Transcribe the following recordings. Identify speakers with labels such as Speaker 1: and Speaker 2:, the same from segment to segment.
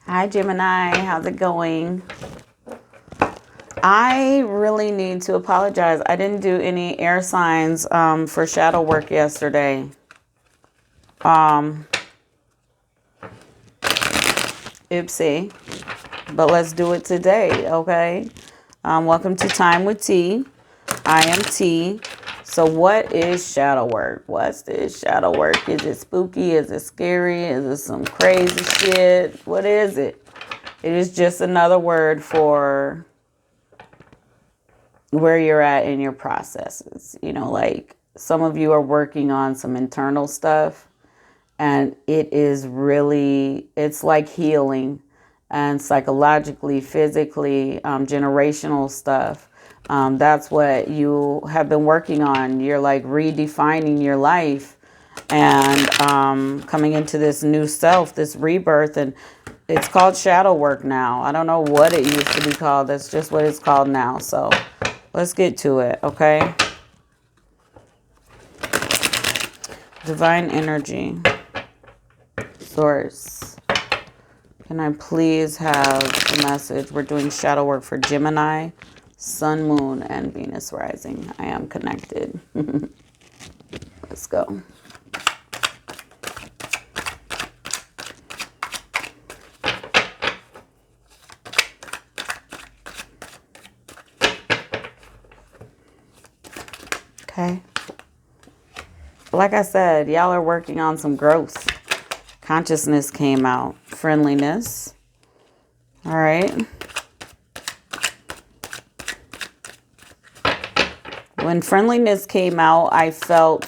Speaker 1: Hi, Gemini. How's it going? I really need to apologize. I didn't do any air signs for shadow work yesterday. Oopsie. But let's do it today, okay? Welcome to Time Wit T. I am T. So what is shadow work? What's this shadow work? Is it spooky? Is it scary? Is it some crazy shit? What is it? It is just another word for where you're at in your processes. You know, like some of you are working on some internal stuff, and it is really, it's like healing and psychologically, physically, generational stuff. That's what you have been working on. You're like redefining your life and coming into this new self, this rebirth. And it's called shadow work now. I don't know what it used to be called. That's just what it's called now. So let's get to it, okay? Divine energy. Source. Can I please have a message? We're doing shadow work for Gemini, Sun, Moon, and Venus rising. I am connected. Let's go. Okay. Like I said, y'all are working on some growth. Consciousness came out. Friendliness. All right. When friendliness came out, I felt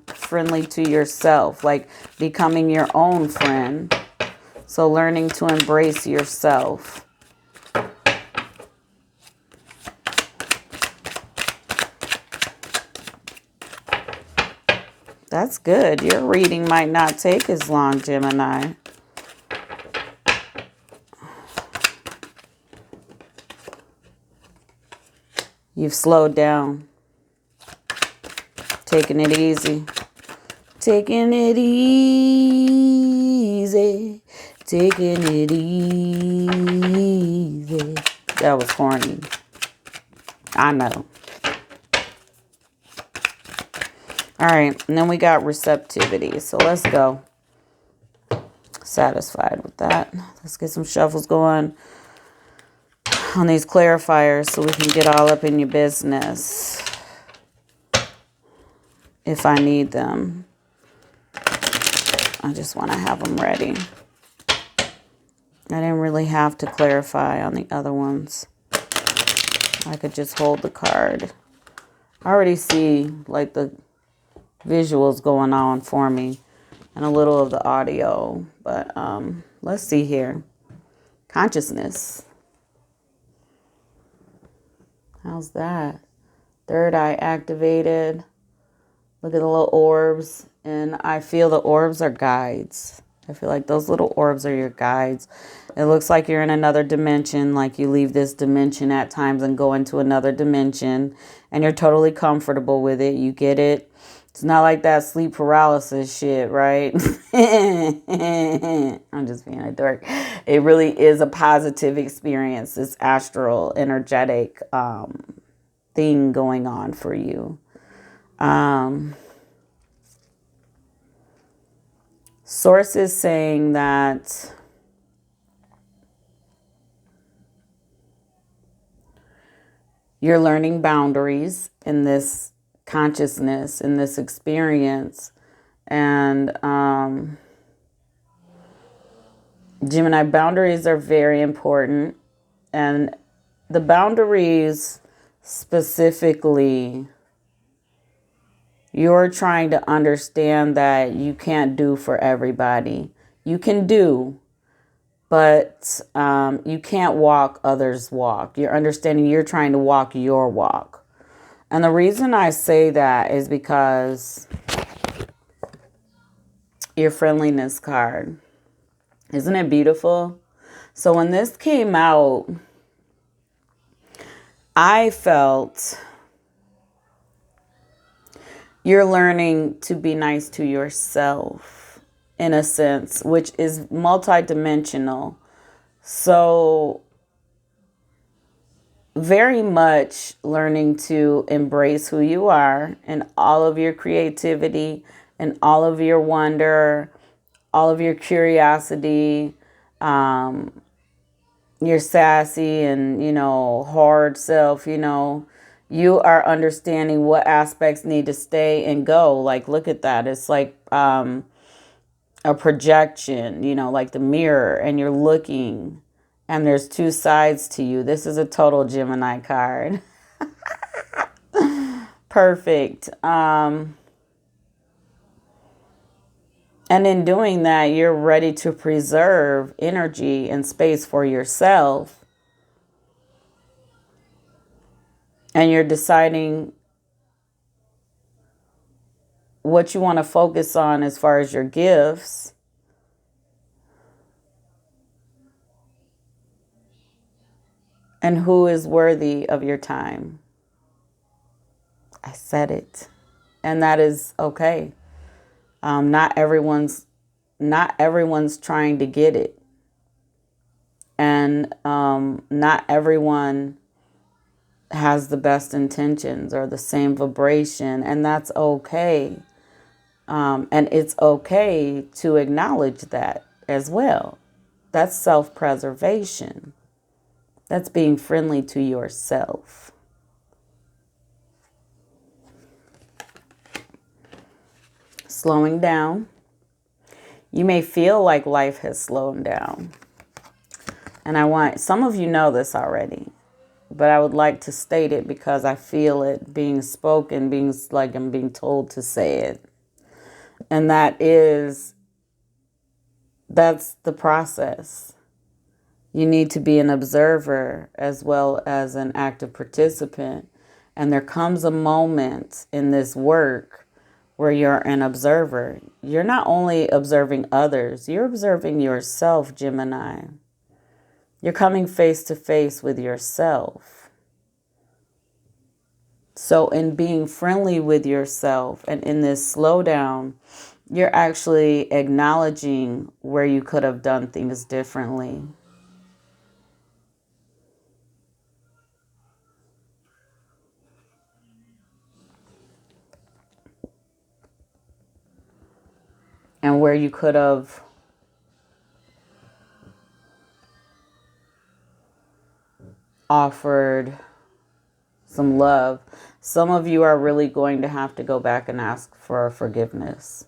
Speaker 1: friendly to yourself, like becoming your own friend. So learning to embrace yourself. That's good. Your reading might not take as long, Gemini. You've slowed down. Taking it easy. Taking it easy. Taking it easy. That was corny. I know. All right, and then we got receptivity. So let's go. Satisfied with that. Let's get some shuffles going on these clarifiers so we can get all up in your business if I need them. I just want to have them ready. I didn't really have to clarify on the other ones. I could just hold the card. I already see like the visuals going on for me and a little of the audio, but let's see here. Consciousness. How's that? Third eye activated. Look at the little orbs, and I feel the orbs are guides. I feel like those little orbs are your guides. It looks like you're in another dimension, like you leave this dimension at times and go into another dimension, and you're totally comfortable with it. You get it. It's not like that sleep paralysis shit, right? I'm just being a dork. It really is a positive experience, this astral, energetic thing going on for you. Sources saying that you're learning boundaries in this consciousness, in this experience. And Gemini, boundaries are very important. And the boundaries specifically, you're trying to understand that you can't do for everybody. You can do, but you can't walk others' walk. You're understanding you're trying to walk your walk. And the reason I say that is because your friendliness card. Isn't it beautiful? So when this came out, I felt you're learning to be nice to yourself in a sense, which is multidimensional. So very much learning to embrace who you are and all of your creativity and all of your wonder, all of your curiosity, your sassy and, hard self, you are understanding what aspects need to stay and go. Like, look at that. It's like a projection, like the mirror, and you're looking and there's two sides to you. This is a total Gemini card. Perfect. And in doing that, you're ready to preserve energy and space for yourself. And you're deciding what you want to focus on as far as your gifts. And who is worthy of your time. I said it. And that is okay. Not everyone's trying to get it. And not everyone has the best intentions or the same vibration, and that's okay. And it's okay to acknowledge that as well. That's self-preservation. That's being friendly to yourself. Slowing down. You may feel like life has slowed down. And some of you know this already, but I would like to state it because I feel it being spoken, being like I'm being told to say it. And that's the process. You need to be an observer as well as an active participant. And there comes a moment in this work where you're an observer. You're not only observing others, you're observing yourself, Gemini. You're coming face to face with yourself. So in being friendly with yourself and in this slowdown, you're actually acknowledging where you could have done things differently. And where you could have offered some love. Some of you are really going to have to go back and ask for forgiveness.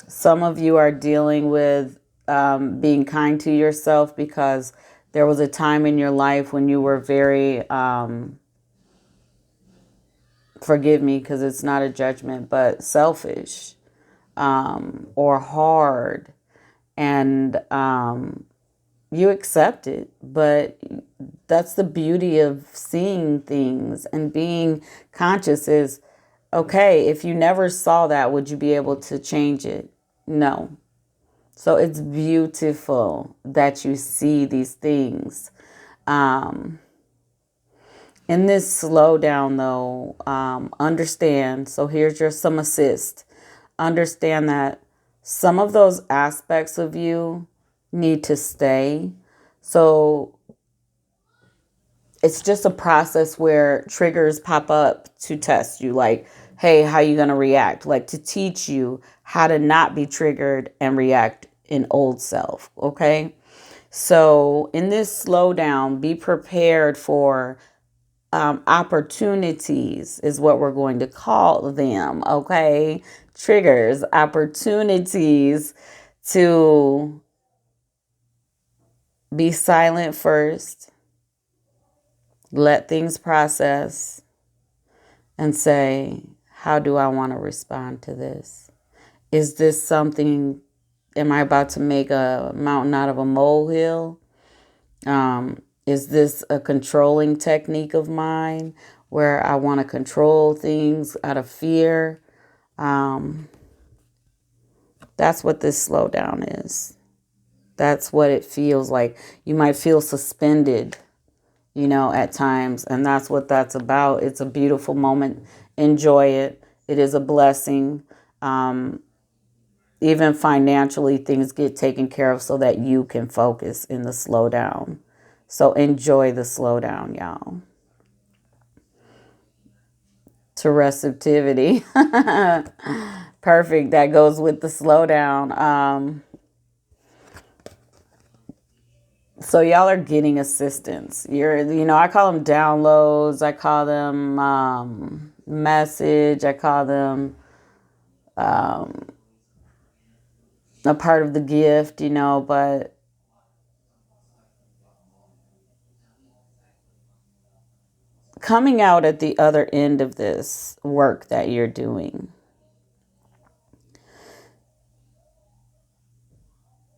Speaker 1: Some of you are dealing with being kind to yourself because there was a time in your life when you were very, forgive me because it's not a judgment, but selfish or hard. And you accept it, but that's the beauty of seeing things and being conscious is, okay, if you never saw that, would you be able to change it? No. So it's beautiful that you see these things. In this slowdown, though, understand. So here's some assist. Understand that some of those aspects of you need to stay. So it's just a process where triggers pop up to test you, like, hey, how you going to react? Like to teach you how to not be triggered and react in old self. Okay. So in this slowdown, be prepared for opportunities is what we're going to call them. Okay. Triggers, opportunities to be silent first, let things process, and say, how do I want to respond to this? Is this something, am I about to make a mountain out of a molehill? Is this a controlling technique of mine where I want to control things out of fear? That's what this slowdown is. That's what it feels like. You might feel suspended, at times. And that's what that's about. It's a beautiful moment. Enjoy it. It is a blessing. even financially, things get taken care of so that you can focus in the slowdown. So enjoy the slowdown, y'all. To receptivity. Perfect. That goes with the slowdown. So y'all are getting assistance. I call them downloads. I call them message. I call them a part of the gift, but coming out at the other end of this work that you're doing,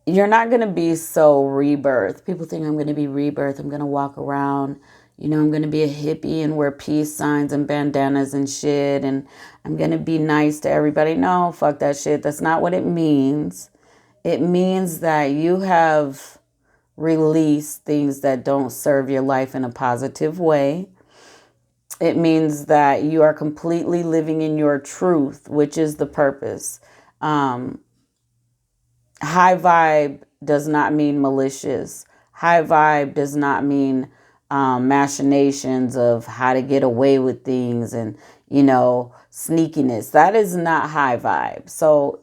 Speaker 1: you're not going to be so rebirth. People think I'm going to be rebirth. I'm going to walk around, I'm going to be a hippie and wear peace signs and bandanas and shit. And I'm going to be nice to everybody. No, fuck that shit. That's not what it means. It means that you have released things that don't serve your life in a positive way. It means that you are completely living in your truth, which is the purpose. High vibe does not mean malicious. High vibe does not mean machinations of how to get away with things and, sneakiness. That is not high vibe. So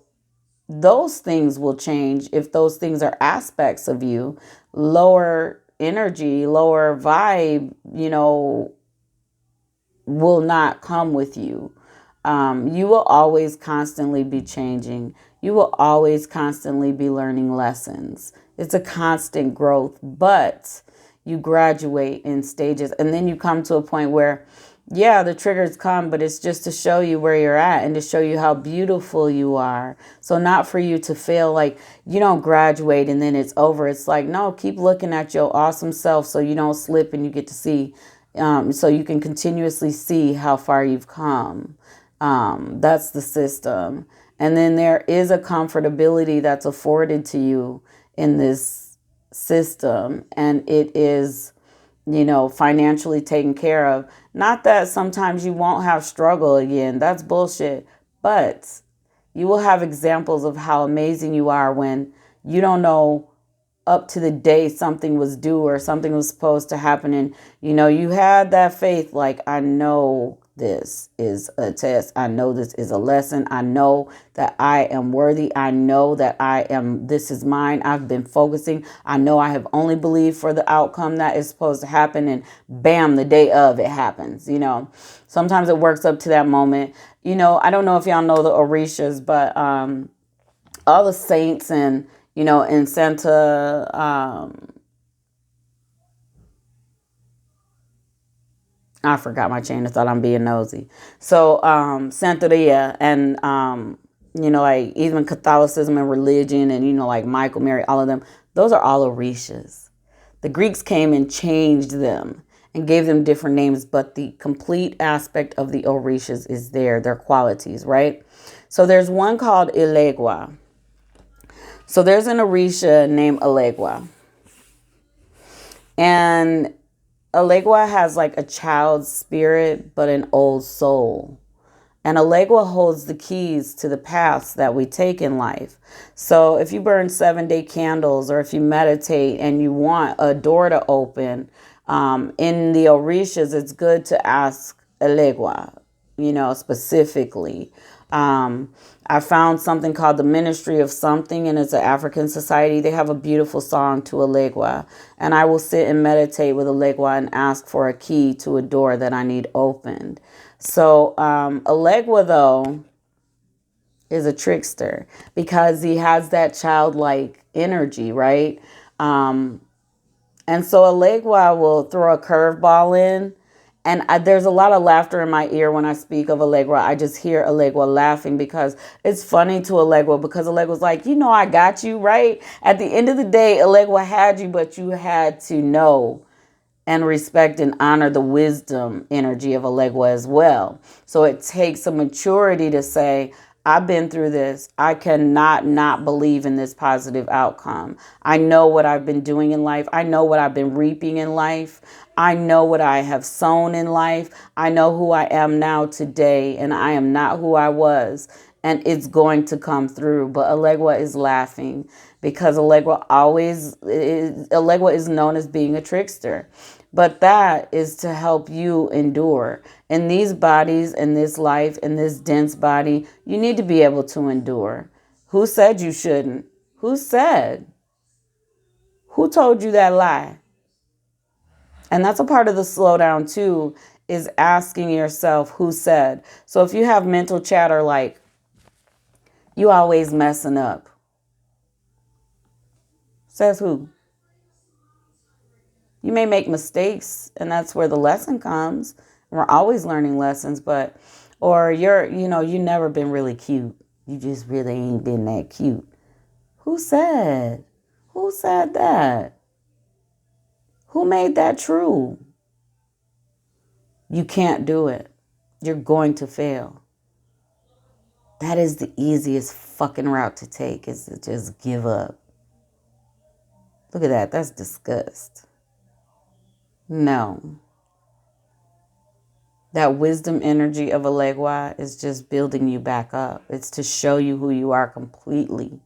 Speaker 1: those things will change if those things are aspects of you. Lower energy, lower vibe, will not come with you. You will always constantly be changing. You will always constantly be learning lessons. It's a constant growth, but you graduate in stages. And then you come to a point where, yeah, the triggers come, but it's just to show you where you're at and to show you how beautiful you are. So not for you to feel like you don't graduate and then it's over. It's like, no, keep looking at your awesome self so you don't slip and you get to see, so you can continuously see how far you've come. That's the system. And then there is a comfortability that's afforded to you in this system. And it is, financially taken care of. Not that sometimes you won't have struggle again. That's bullshit. But you will have examples of how amazing you are when you don't know up to the day something was due or something was supposed to happen. And, you had that faith, like, I know this is a test. I know this is a lesson. I know that I am worthy. I know that this is mine. I've been focusing. I know I have only believed for the outcome that is supposed to happen. And bam, the day of it happens, Sometimes it works up to that moment. I don't know if y'all know the Orishas, but all the saints and, in Santa, I forgot my chain of thought. I'm being nosy. So, Santeria and, like even Catholicism and religion and, like Michael, Mary, all of them, those are all Orishas. The Greeks came and changed them and gave them different names, but the complete aspect of the Orishas is their qualities, right? So there's one called Elegua. So there's an Orisha named Elegua. And Elegua has like a child's spirit, but an old soul. And Elegua holds the keys to the paths that we take in life. So if you burn 7-day candles or if you meditate and you want a door to open, in the Orishas, it's good to ask Elegua, specifically. I found something called the Ministry of Something, and it's an African society. They have a beautiful song to Elegua. And I will sit and meditate with Elegua and ask for a key to a door that I need opened. So Elegua, though, is a trickster because he has that childlike energy, right? And so Elegua will throw a curveball in. And there's a lot of laughter in my ear when I speak of Elegua. I just hear Elegua laughing because it's funny to Elegua because Elegua's like, I got you, right? At the end of the day, Elegua had you, but you had to know and respect and honor the wisdom energy of Elegua as well. So it takes a maturity to say, I've been through this. I cannot not believe in this positive outcome. I know what I've been doing in life. I know what I've been reaping in life. I know what I have sown in life. I know who I am now today, and I am not who I was. and it's going to come through. But Elegua is laughing because Elegua is known as being a trickster. But that is to help you endure. In these bodies, in this life, in this dense body, you need to be able to endure. Who said you shouldn't? Who said? Who told you that lie? And that's a part of the slowdown too, is asking yourself who said. So if you have mental chatter like, you always messing up. Says who? You may make mistakes, and that's where the lesson comes. We're always learning lessons, but, or you never been really cute. You just really ain't been that cute. Who said? Who said that? Who made that true? You can't do it. You're going to fail. That is the easiest fucking route to take, is to just give up. Look at that. That's disgust. No. That wisdom energy of Elegua is just building you back up. It's to show you who you are completely.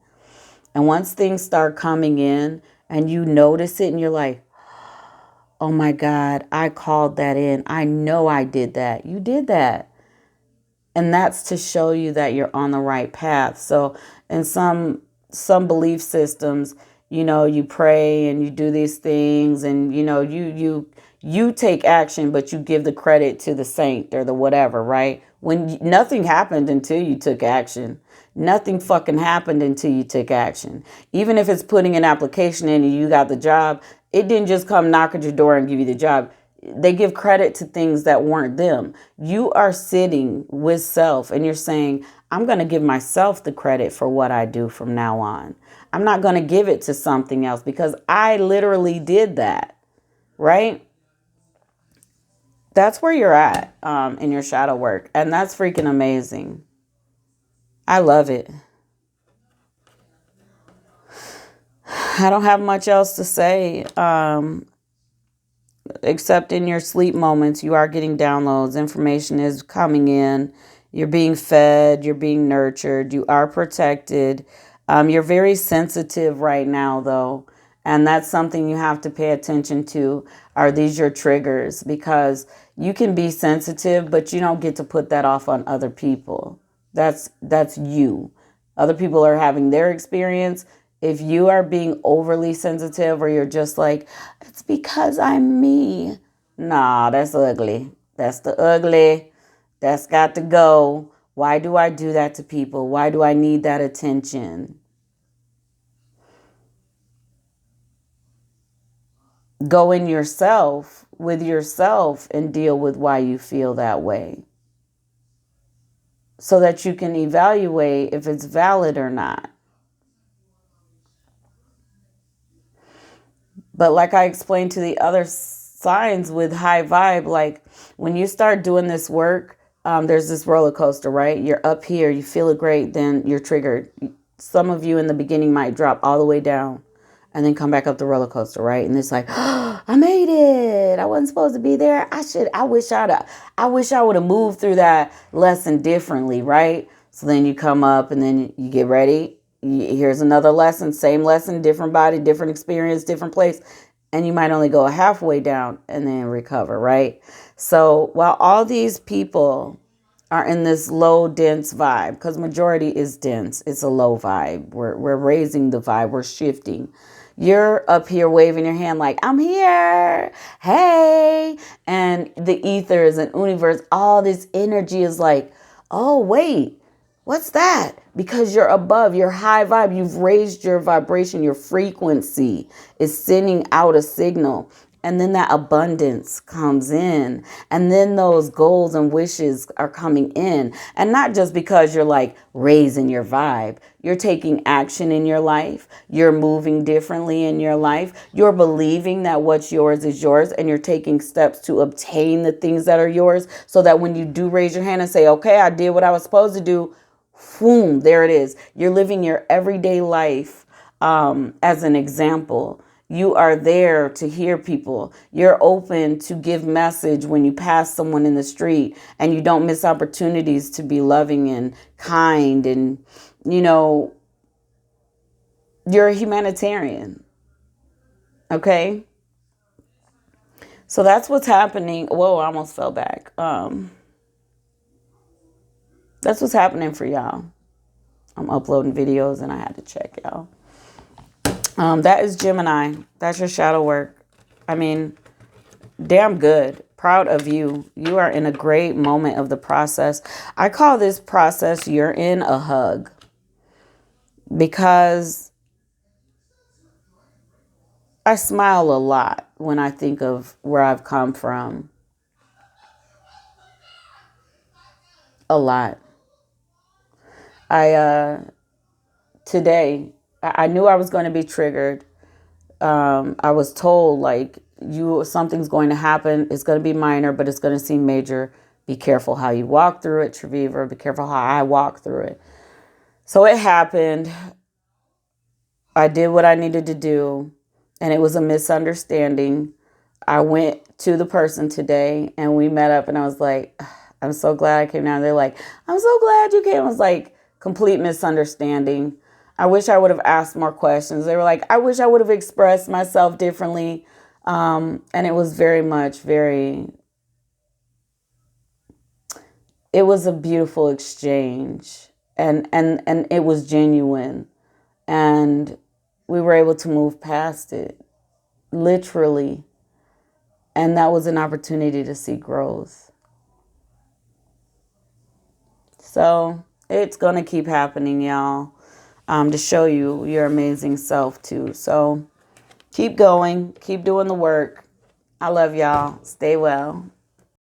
Speaker 1: And once things start coming in and you notice it and you're like, oh my God, I called that in. I know I did that. You did that. And that's to show you that you're on the right path. So in some belief systems, you pray and you do these things and, you take action, but you give the credit to the saint or the whatever, right? When nothing happened until you took action. Nothing fucking happened until you took action. Even if it's putting an application in and you got the job, it didn't just come knock at your door and give you the job. They give credit to things that weren't them. You are sitting with self and you're saying, I'm going to give myself the credit for what I do from now on. I'm not going to give it to something else because I literally did that, right? That's where you're at in your shadow work. And that's freaking amazing. I love it. I don't have much else to say. Except in your sleep moments, you are getting downloads. Information is coming in. You're being fed. You're being nurtured. You are protected. You're very sensitive right now, though. And that's something you have to pay attention to. Are these your triggers? Because you can be sensitive, but you don't get to put that off on other people. That's you. Other people are having their experience. If you are being overly sensitive or you're just like, it's because I'm me. Nah, that's ugly. That's the ugly. That's got to go. Why do I do that to people? Why do I need that attention? Go in yourself with yourself and deal with why you feel that way, so that you can evaluate if it's valid or not. But like I explained to the other signs with high vibe, like when you start doing this work, there's this roller coaster, right? You're up here, you feel it great, then you're triggered. Some of you in the beginning might drop all the way down and then come back up the roller coaster, right? And it's like, oh, I made it. I wasn't supposed to be there. I wish I would have moved through that lesson differently, right? So then you come up and then you get ready. Here's another lesson, same lesson, different body, different experience, different place. And you might only go halfway down and then recover, right? So while all these people are in this low, dense vibe, because majority is dense, it's a low vibe. We're raising the vibe, we're shifting. You're up here waving your hand like, I'm here, hey. And the ethers and universe, all this energy is like, oh, wait, what's that? Because you're above, you're high vibe, you've raised your vibration, your frequency is sending out a signal. And then that abundance comes in. And then those goals and wishes are coming in. And not just because you're like raising your vibe. You're taking action in your life. You're moving differently in your life. You're believing that what's yours is yours. And you're taking steps to obtain the things that are yours. So that when you do raise your hand and say, okay, I did what I was supposed to do. Boom, there it is. You're living your everyday life as an example. You are there to hear people. You're open to give message when you pass someone in the street, and you don't miss opportunities to be loving and kind. And, you know, you're a humanitarian. Okay? So that's what's happening. Whoa, I almost fell back. That's what's happening for y'all. I'm uploading videos and I had to check, y'all. That is Gemini. That's your shadow work. I mean, damn good. Proud of you. You are in a great moment of the process. I call this process you're in a hug, because I smile a lot when I think of where I've come from. A lot. Today, I knew I was going to be triggered. I was told, like, something's going to happen. It's going to be minor, but it's going to seem major. Be careful how you walk through it, Treviver. Be careful how I walk through it. So it happened. I did what I needed to do, and it was a misunderstanding. I went to the person today, and we met up, and I was like, I'm so glad I came down. They're like, I'm so glad you came. I was like, complete misunderstanding. I wish I would have asked more questions. They were like, I wish I would have expressed myself differently. And it was it was a beautiful exchange, and it was genuine, and we were able to move past it, literally. And that was an opportunity to see growth. So it's going to keep happening, y'all, to show you your amazing self, too. So keep going. Keep doing the work. I love y'all. Stay well.